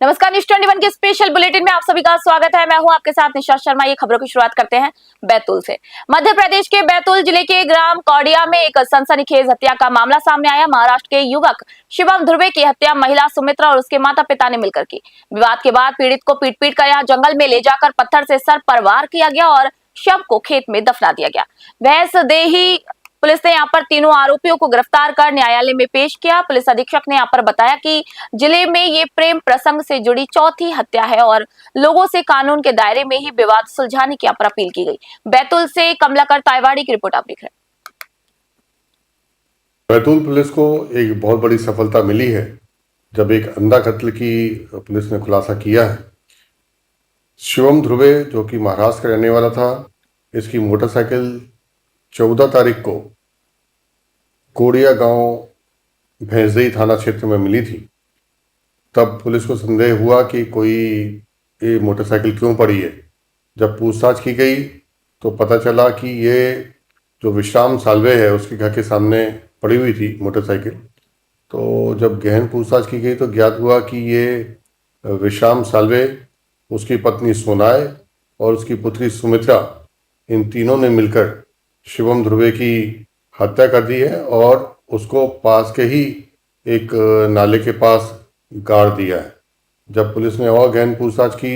नमस्कार, न्यूज 21 के special bulletin में आप सभी का स्वागत है। मैं हूं आपके साथ निशा शर्मा। ये खबरों की शुरुआत करते हैं बैतूल से। मध्य प्रदेश के बैतूल जिले के ग्राम कौडिया में एक सनसनीखेज हत्या का मामला सामने आया। महाराष्ट्र के युवक शिवम ध्रुवे की हत्या महिला सुमित्रा और उसके माता पिता ने मिलकर की। विवाद के बाद पीड़ित को पीट कर यहाँ जंगल में ले जाकर पत्थर से सर पर वार किया गया और शव को खेत में दफना दिया गया। भैंसदेही पुलिस ने यहाँ पर तीनों आरोपियों को गिरफ्तार कर न्यायालय में पेश किया। पुलिस अधीक्षक ने यहाँ पर बताया कि जिले में ये प्रेम प्रसंग से जुड़ी चौथी हत्या है और लोगों से कानून के दायरे में ही विवाद सुलझाने की यहाँ पर अपील की गई। बैतूल से कमलाकर तायवाड़ी की रिपोर्ट आप देख रहे हैं। बैतूल पुलिस को एक बहुत बड़ी सफलता मिली है जब एक अंधा कत्ल की पुलिस ने खुलासा किया है। शिवम ध्रुवे जो कि महाराष्ट्र का रहने वाला था, इसकी मोटरसाइकिल 14 तारीख को कोडिया गांव भैंसदेही थाना क्षेत्र में मिली थी। तब पुलिस को संदेह हुआ कि कोई ये मोटरसाइकिल क्यों पड़ी है। जब पूछताछ की गई तो पता चला कि ये जो विश्राम साल्वे है उसके घर के सामने पड़ी हुई थी मोटरसाइकिल। तो जब गहन पूछताछ की गई तो ज्ञात हुआ कि ये विश्राम साल्वे, उसकी पत्नी सोनाय और उसकी पुत्री सुमित्रा, इन तीनों ने मिलकर शिवम ध्रुवे की हत्या कर दी है और उसको पास के ही एक नाले के पास गाड़ दिया है। जब पुलिस ने और गहन पूछताछ की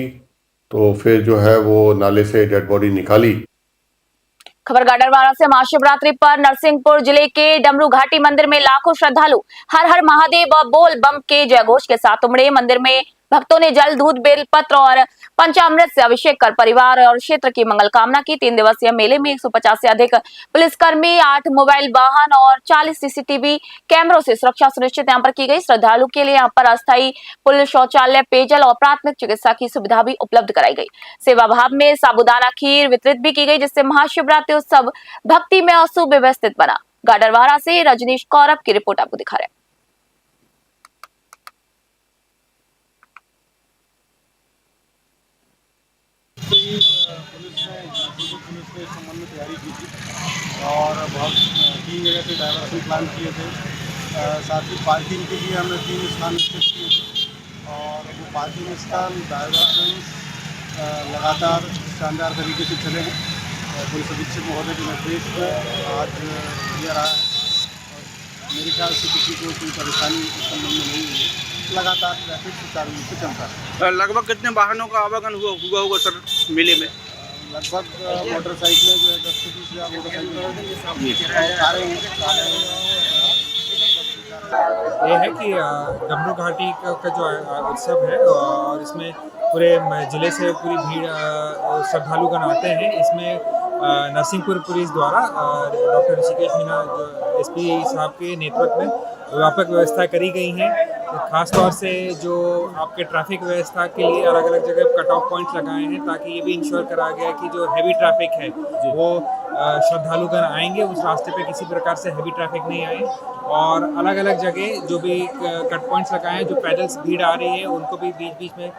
तो फिर जो है वो नाले से डेड बॉडी निकाली। खबर गाडरवारा से। महाशिवरात्रि पर नरसिंहपुर जिले के डमरू घाटी मंदिर में लाखों श्रद्धालु हर हर महादेव और बोल बम के जयघोष के साथ उमड़े। मंदिर में भक्तों ने जल, दूध, बेलपत्र और पंचामृत से अभिषेक कर परिवार और क्षेत्र की मंगल कामना की। 3 दिवसीय मेले में 150 से अधिक पुलिसकर्मी, 8 मोबाइल वाहन और 40 सीसीटीवी कैमरों से सुरक्षा सुनिश्चित यहाँ पर की गई। श्रद्धालु के लिए यहाँ पर अस्थायी पुल, शौचालय, पेयजल और प्राथमिक चिकित्सा की सुविधा भी उपलब्ध कराई गई। सेवा भाव में साबूदाना खीर वितरित भी की गई, जिससे महाशिवरात्रि उत्सव भक्ति में और सुव्यवस्थित बना। गाडरवारा से रजनीश कौरव की रिपोर्ट आपको दिखा रहे हैं। पुलिस ने इस संबंध में तैयारी की थी और बहुत 3 जगह से डायवर्सन प्लान किए थे। साथ ही पार्किंग के लिए हमने 3 स्थान निश्चित किए थे और वो पार्किंग स्थान डायवर्सन लगातार शानदार तरीके से चले हैं। पुलिस अधीक्षक महोदय के निर्देश पर आज किया रहा है और मेरे ख्याल से किसी को कोई परेशानी इस संबंध में नहीं हुई। लगातार ट्रैफिक सुचारू रूप से चलता है। लगभग कितने वाहनों का आवागमन हुआ होगा सर मेले में? लगभग मोटरसाइकिलें जो है 10 से 20 हज़ार मोटरसाइकिल ये है कि डमरू घाटी का जो उत्सव है और इसमें पूरे जिले से पूरी भीड़ श्रद्धालुगण आते हैं। इसमें नरसिंहपुर पुलिस द्वारा डॉक्टर ऋषिकेश मीना एसपी साहब के नेतृत्व में व्यापक व्यवस्था करी गई हैं। खास तौर से जो आपके ट्रैफिक व्यवस्था के लिए अलग अलग जगह कट ऑफ पॉइंट्स लगाए हैं ताकि ये भी इंश्योर करा गया कि जो हैवी ट्रैफिक है वो श्रद्धालुगण आएंगे उस रास्ते पे किसी प्रकार से हैवी ट्रैफिक नहीं आए। और अलग अलग जगह जो भी कट पॉइंट्स लगाए हैं, जो पैदल्स भीड़ आ रही है उनको भी बीच बीच में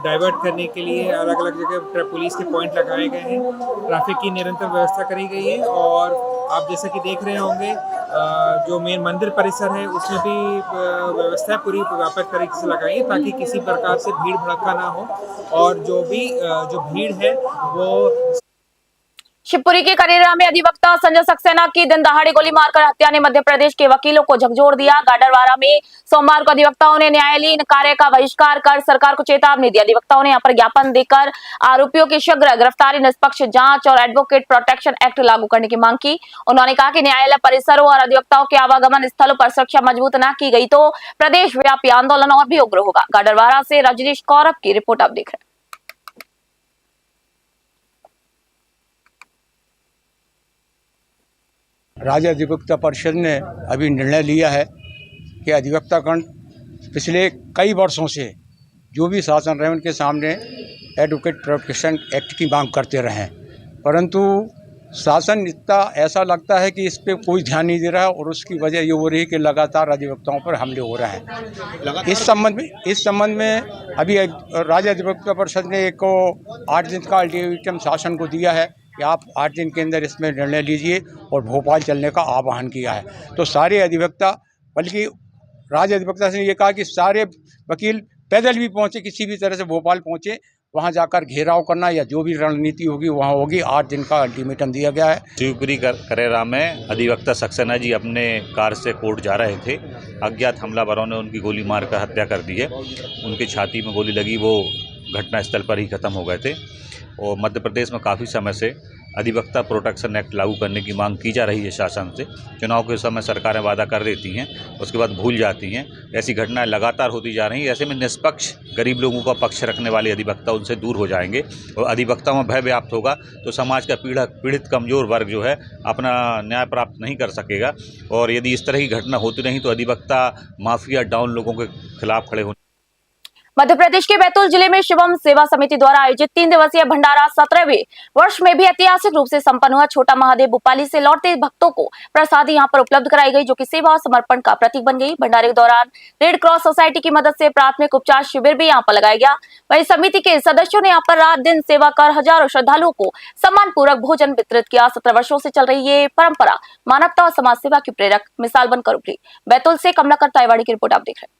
डाइवर्ट करने के लिए अलग अलग जगह पुलिस के पॉइंट लगाए गए हैं। ट्रैफिक की निरंतर व्यवस्था करी गई है और आप जैसे कि देख रहे होंगे जो मेन मंदिर परिसर है उसमें भी व्यवस्था पूरी व्यापक तरीके से लगाई है ताकि किसी प्रकार से भीड़ भड़का ना हो और जो भीड़ है वो। शिवपुरी के करेरा में अधिवक्ता संजय सक्सेना की दिन दहाड़े गोली मारकर हत्या ने मध्य प्रदेश के वकीलों को झकझोर दिया। गाडरवारा में सोमवार को अधिवक्ताओं ने न्यायालयीन कार्य का बहिष्कार कर सरकार को चेतावनी दी। अधिवक्ताओं ने यहाँ पर ज्ञापन देकर आरोपियों की शीघ्र गिरफ्तारी, निष्पक्ष जांच और एडवोकेट प्रोटेक्शन एक्ट लागू करने की मांग की। उन्होंने कहा कि न्यायालय परिसरों और अधिवक्ताओं के आवागमन स्थलों पर सुरक्षा मजबूत न की गई तो प्रदेश व्यापी आंदोलन और भी उग्र होगा। गाडरवारा से रजनीश कौरव की रिपोर्ट आप देख रहे हैं। राज्य अधिवक्ता परिषद ने अभी निर्णय लिया है कि अधिवक्तागण पिछले कई वर्षों से जो भी शासन रहे उनके सामने एडवोकेट प्रोटेक्शन एक्ट की मांग करते रहे, परंतु शासन इतना ऐसा लगता है कि इस पे कोई ध्यान नहीं दे रहा है और उसकी वजह ये हो रही है कि लगातार अधिवक्ताओं पर हमले हो रहे हैं। इस संबंध में अभी राज्य अधिवक्ता परिषद ने एक 8 दिन का अल्टीमेटम शासन को दिया है कि आप 8 दिन के अंदर इसमें निर्णय लीजिए और भोपाल चलने का आह्वान किया है। तो सारे अधिवक्ता, बल्कि राज्य अधिवक्ता से ये कहा कि सारे वकील पैदल भी पहुँचे, किसी भी तरह से भोपाल पहुँचे, वहाँ जाकर घेराव करना या जो भी रणनीति होगी वहाँ होगी। 8 दिन का अल्टीमेटम दिया गया है। शिवपुरी करेरा में अधिवक्ता सक्सेना जी अपने कार से कोर्ट जा रहे थे। अज्ञात हमलावरों ने उनकी गोली मारकर हत्या कर दी है। उनकी छाती में गोली लगी, वो घटनास्थल पर ही खत्म हो गए थे। और मध्य प्रदेश में काफ़ी समय से अधिवक्ता प्रोटेक्शन एक्ट लागू करने की मांग की जा रही है शासन से। चुनाव के समय सरकारें वादा कर देती हैं, उसके बाद भूल जाती हैं। ऐसी घटनाएं लगातार होती जा रही हैं। ऐसे में निष्पक्ष गरीब लोगों का पक्ष रखने वाले अधिवक्ता उनसे दूर हो जाएंगे और अधिवक्ताओं में भय व्याप्त होगा तो समाज का पीड़ित कमज़ोर वर्ग जो है अपना न्याय प्राप्त नहीं कर सकेगा। और यदि इस तरह की घटना होती रही तो अधिवक्ता माफिया डाउन लोगों के खिलाफ खड़े होने। मध्य प्रदेश के बैतूल जिले में शिवम सेवा समिति द्वारा आयोजित 3 दिवसीय भंडारा 17वें वर्ष में भी ऐतिहासिक रूप से संपन्न हुआ। छोटा महादेव भोपाली से लौटते भक्तों को प्रसादी यहां पर उपलब्ध कराई गई, जो कि सेवा और समर्पण का प्रतीक बन गई। भंडारे के दौरान रेड क्रॉस सोसाइटी की मदद से प्राथमिक उपचार शिविर भी यहां पर लगाया गया। वहीं समिति के सदस्यों ने यहां पर रात दिन सेवा कर हजारों श्रद्धालुओं को सम्मान पूर्वक भोजन वितरित किया। 17 वर्षों से चल रही ये परंपरा मानवता और समाज सेवा की प्रेरक मिसाल बनकर उभरी। बैतूल से कमलाकर ताइवाड़ी की रिपोर्ट आप देख रहे हैं।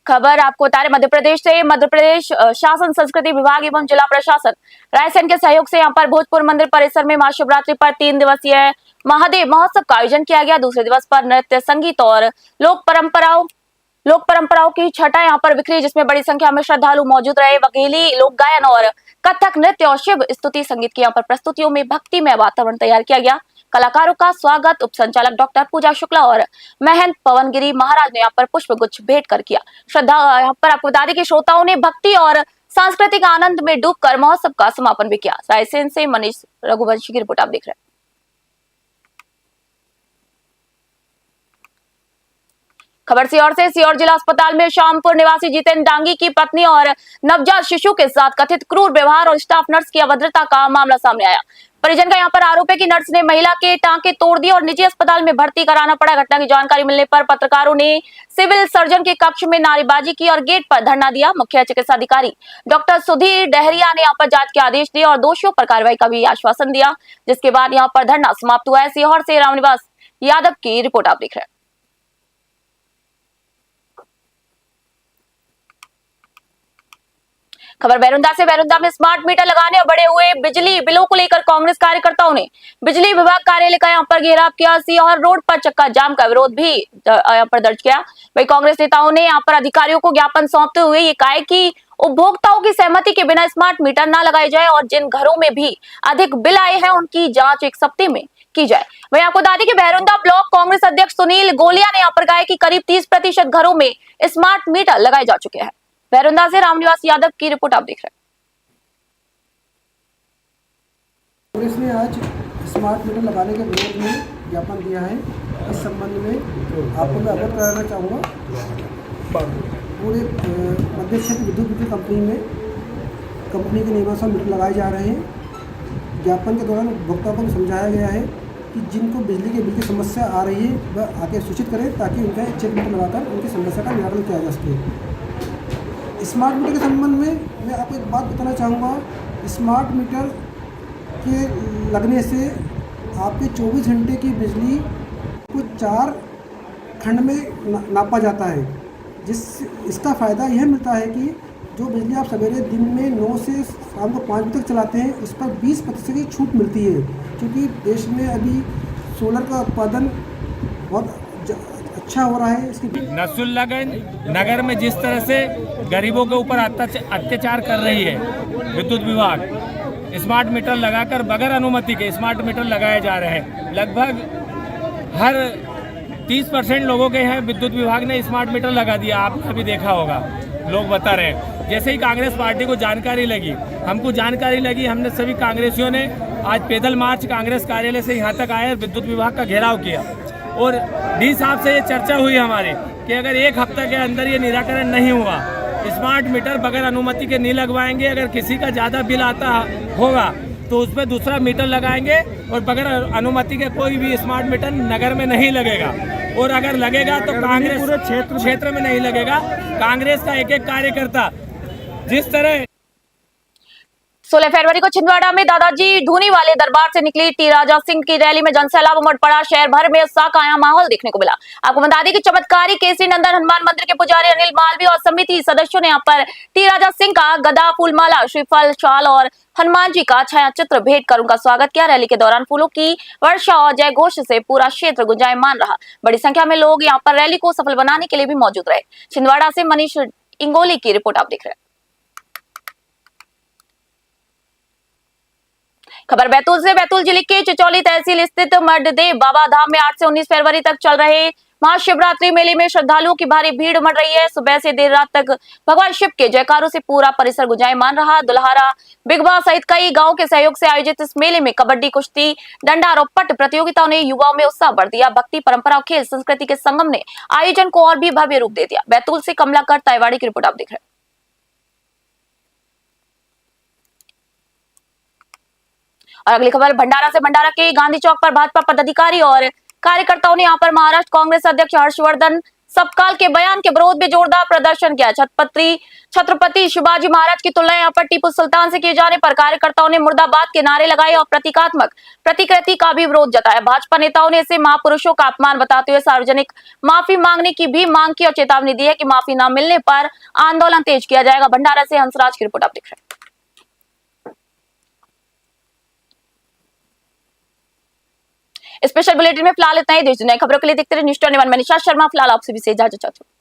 खबर आपको बता रहे मध्य प्रदेश से। मध्य प्रदेश शासन संस्कृति विभाग एवं जिला प्रशासन रायसेन के सहयोग से यहां पर भोजपुर मंदिर परिसर में महाशिवरात्रि पर 3 दिवसीय महादेव महोत्सव का आयोजन किया गया। दूसरे दिवस पर नृत्य, संगीत और लोक परंपराओं की छटा यहां पर बिखरी, जिसमें बड़ी संख्या में श्रद्धालु मौजूद रहे। वकेली, लोक गायन और कथक नृत्य और शिव स्तुति संगीत की यहां पर प्रस्तुतियों में भक्तिमय वातावरण तैयार किया गया। कलाकारों का स्वागत उप संचालक डॉक्टर पूजा शुक्ला और महंत पवनगिरी महाराज ने यहाँ पर पुष्प गुच्छ भेंट कर किया। यहाँ पर आपको बता दें कि श्रोताओं ने भक्ति और सांस्कृतिक आनंद में डूबकर महोत्सव का समापन भी किया। रायसेन से मनीष रघुवंशी की रिपोर्ट आप देख रहे हैं। खबर सियोर से। सियोर जिला अस्पताल में शामपुर निवासी जितेंद्र डांगी की पत्नी और नवजात शिशु के साथ कथित क्रूर व्यवहार और स्टाफ नर्स की अभद्रता का मामला सामने आया। परिजन का यहां पर आरोप है कि नर्स ने महिला के टांके तोड़ दिए और निजी अस्पताल में भर्ती कराना पड़ा। घटना की जानकारी मिलने पर पत्रकारों ने सिविल सर्जन के कक्ष में नारेबाजी की और गेट पर धरना दिया। मुख्य चिकित्सा अधिकारी डॉक्टर सुधीर डहरिया ने यहां पर जांच के आदेश दिए और दोषियों पर कार्रवाई का भी आश्वासन दिया, जिसके बाद यहां पर धरना समाप्त हुआ है। सीहोर से रामनिवास यादव की रिपोर्ट आप देख रहे हैं। खबर बैरुंदा से। बैरुंदा में स्मार्ट मीटर लगाने और बढ़े हुए बिजली बिलों को लेकर कांग्रेस कार्यकर्ताओं ने बिजली विभाग कार्यालय का यहां पर घेराव किया। सीहोर रोड पर चक्का जाम का विरोध भी यहां पर दर्ज किया। वही कांग्रेस नेताओं ने यहां पर अधिकारियों को ज्ञापन सौंपते हुए ये कहा कि उपभोक्ताओं की सहमति के बिना स्मार्ट मीटर न लगाए जाए और जिन घरों में भी अधिक बिल आए हैं उनकी जांच 1 सप्ताह में की जाए। वही आपको बता दें कि बैरुंदा ब्लॉक कांग्रेस अध्यक्ष सुनील गोलिया ने यहाँ पर कहा कि करीब 30% घरों में स्मार्ट मीटर लगाए जा चुके हैं। बैरुंदा से रामनिवास यादव की रिपोर्ट आप देख रहे हैं। कांग्रेस ने आज स्मार्ट मीटर लगाने के विरोध में ज्ञापन दिया है। इस संबंध में आपको मैं अवगत कराना चाहूँगा। पूरे मध्य क्षेत्र विद्युत कंपनी के नियमानुसार मीटर लगाए जा रहे हैं। ज्ञापन के दौरान उपभोक्ताओं को समझाया गया है कि जिनको बिजली के बिल की समस्या आ रही है वह आके सूचित करें ताकि उनका चेक मीटर लगाकर उनकी समस्या का निराकरण किया जा सके। स्मार्ट मीटर के संबंध में मैं आपको एक बात बताना चाहूँगा। स्मार्ट मीटर के लगने से आपके 24 घंटे की बिजली को 4 खंड में नापा जाता है, इसका फ़ायदा यह मिलता है कि जो बिजली आप सवेरे दिन में 9 से शाम को 5 बजे तक चलाते हैं उस पर 20% की छूट मिलती है, क्योंकि देश में अभी सोलर का उत्पादन बहुत अच्छा हो रहा है। इसकी नसरुल्लागंज नगर में जिस तरह से गरीबों के ऊपर अत्याचार कर रही है विद्युत विभाग, स्मार्ट मीटर लगाकर बगैर अनुमति के स्मार्ट मीटर लगाए जा रहे हैं। लगभग हर 30% लोगों के यहाँ विद्युत विभाग ने स्मार्ट मीटर लगा दिया। आपने भी देखा होगा, लोग बता रहे हैं। जैसे ही कांग्रेस पार्टी को जानकारी लगी, हमको जानकारी लगी, हमने सभी कांग्रेसियों ने आज पैदल मार्च कांग्रेस कार्यालय से यहाँ तक आए और विद्युत विभाग का घेराव किया। और डी साहब से ये चर्चा हुई हमारी कि अगर 1 हफ्ते के अंदर ये निराकरण नहीं हुआ, स्मार्ट मीटर बगैर अनुमति के नहीं लगवाएंगे। अगर किसी का ज़्यादा बिल आता होगा तो उस पर दूसरा मीटर लगाएंगे और बगैर अनुमति के कोई भी स्मार्ट मीटर नगर में नहीं लगेगा। और अगर लगेगा तो कांग्रेस पूरे क्षेत्र में नहीं लगेगा। कांग्रेस का एक कार्यकर्ता जिस तरह 16 फरवरी को छिंदवाड़ा में दादाजी धूनी वाले दरबार से निकली टी राजा सिंह की रैली में जनसैलाब उमड़ पड़ा। शहर भर में उत्साह का आया माहौल देखने को मिला। आपको बता दें कि चमत्कारी केसरी नंदन हनुमान मंदिर के पुजारी अनिल मालवी और समिति सदस्यों ने यहाँ पर टी राजा सिंह का गदा, फूलमाला, श्रीफल, शाल और हनुमान जी का छाया चित्र भेंट कर उनका स्वागत किया। रैली के दौरान फूलों की वर्षा और जय घोष से पूरा क्षेत्र गुंजायमान रहा। बड़ी संख्या में लोग यहाँ पर रैली को सफल बनाने के लिए भी मौजूद रहे। छिंदवाड़ा से मनीष इंगोली की रिपोर्ट आप देख रहे हैं। खबर बैतूल से। बैतूल जिले के चिचौली तहसील स्थित मर्ददेव बाबा धाम में 8 से 19 फरवरी तक चल रहे महाशिवरात्रि मेले में श्रद्धालुओं की भारी भीड़ उमड़ रही है। सुबह से देर रात तक भगवान शिव के जयकारों से पूरा परिसर गुंजायमान रहा। दुल्हारा, बिगबा सहित कई गांवों के सहयोग से आयोजित इस मेले में कबड्डी, कुश्ती, डंडा और पट प्रतियोगिताओं ने युवाओं में उत्साह बढ़ दिया। भक्ति, परंपरा और खेल संस्कृति के संगम ने आयोजन को और भी भव्य रूप दे दिया। बैतूल से कमलाकर ताइवाड़ी की रिपोर्ट आप देख रहे हैं। और अगली खबर भंडारा से। भंडारा के गांधी चौक पर भाजपा पदाधिकारी और कार्यकर्ताओं ने यहां पर महाराष्ट्र कांग्रेस अध्यक्ष हर्षवर्धन सपकाल के बयान के विरोध में जोरदार प्रदर्शन किया। छत्रपति शिवाजी महाराज की तुलना यहां पर टीपू सुल्तान से किए जाने पर कार्यकर्ताओं ने मुर्दाबाद के नारे लगाए और प्रतीकात्मक प्रतिकृति का भी विरोध जताया। भाजपा नेताओं ने इसे महापुरुषों का अपमान बताते हुए सार्वजनिक माफी मांगने की भी मांग की और चेतावनी दी है कि माफी न मिलने पर आंदोलन तेज किया जाएगा। भंडारा से हंसराज की रिपोर्ट आप देख रहे हैं। स्पेशल बुलेटिन में फिलहाल इतना ही। देश दुनिया खबरों के लिए देखते रहिए न्यूज़ 21। मैं निशा शर्मा फिलहाल आपसे भी इजाजत चाहती हूँ।